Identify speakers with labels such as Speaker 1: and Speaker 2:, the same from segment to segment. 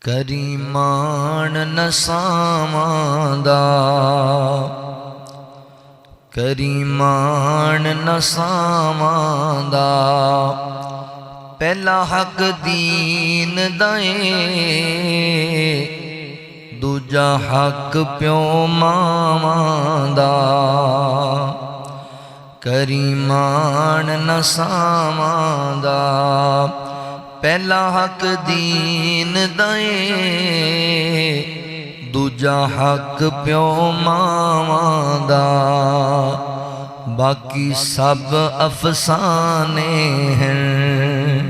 Speaker 1: करीमान नसावां दा, करीमान नसावां दा। पहला हक दीन दाए, दूजा हक प्यो मावां दा। करीमान नसावां दा, पहला हक दीन दाए, दूजा हक प्यो मावां दा। बाकी सब अफसाने हैं,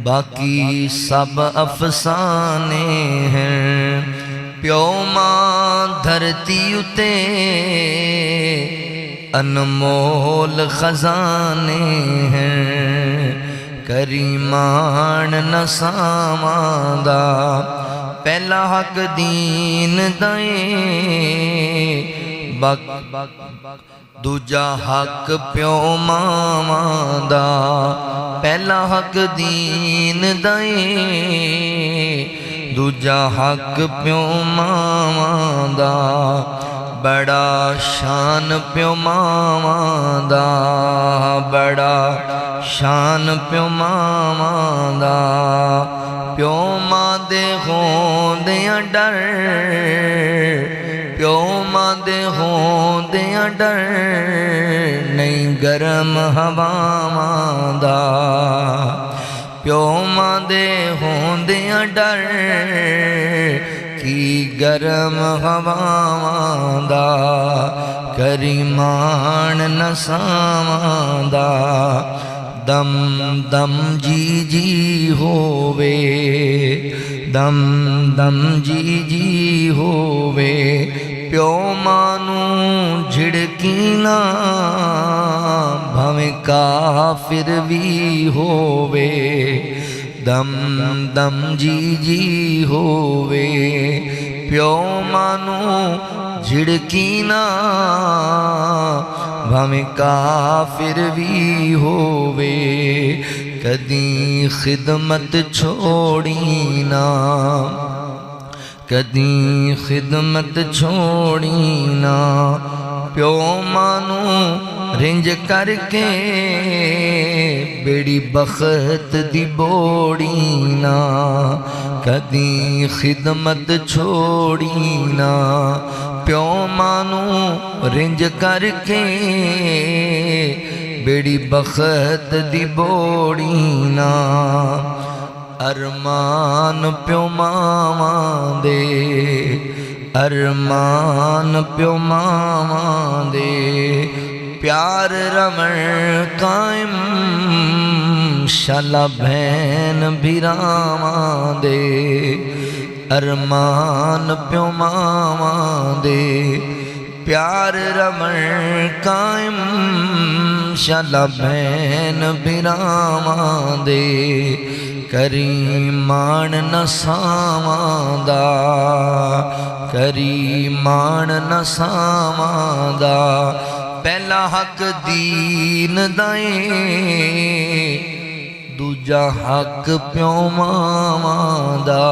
Speaker 1: बाकी सब अफसाने हैं। प्यो मां धरती उते अनमोल खजाने हैं। करीमान नसावां दा, पहला हक दीन दाए, दूजा हक प्यो मावां दा। पहला हक दीन दाए, दूजा हक प्यो मावां दा। बड़ा शान प्यो मावां दा, बड़ा शान प्यो मावां दा। प्यो मां दे होंदियां डर, प्यो मां दे होंदियां डर नहीं गरम हवावां दा। प्यो मां दे होंदियां डर की गरम हवावां दा। करीमान नसावां दा, दम दम जी जी होवे, दम दम जी जी होवे। प्यो मानू झिड़की ना भावें काफिर भी होवे, दम दम जी जी होवे। प्यो मानू झिड़की ना भावें काफिर भी होवे। कदी खिदमत छोड़ी ना, कदी खिदमत छोड़ी ना। प्यो मानू रिंज करके बेड़ी बखत दी बोड़ी ना। कदी खिदमत छोड़ी ना, प्यो मानू रिंज करके बेड़ी बखत दी बोड़ी ना। अरमान प्यो मावां दे, अरमान प्यो मावां दे। प्यार रमण कायम शाला भैन भिरावां दे। अरमान प्यो मावां दे, प्यार रमण कायम शाला भैन भिरावां दे। करीमान नसावां दा, करीमान नसावां दा। पहला हक दीन दाए, दूजा हक प्यो मावां दा।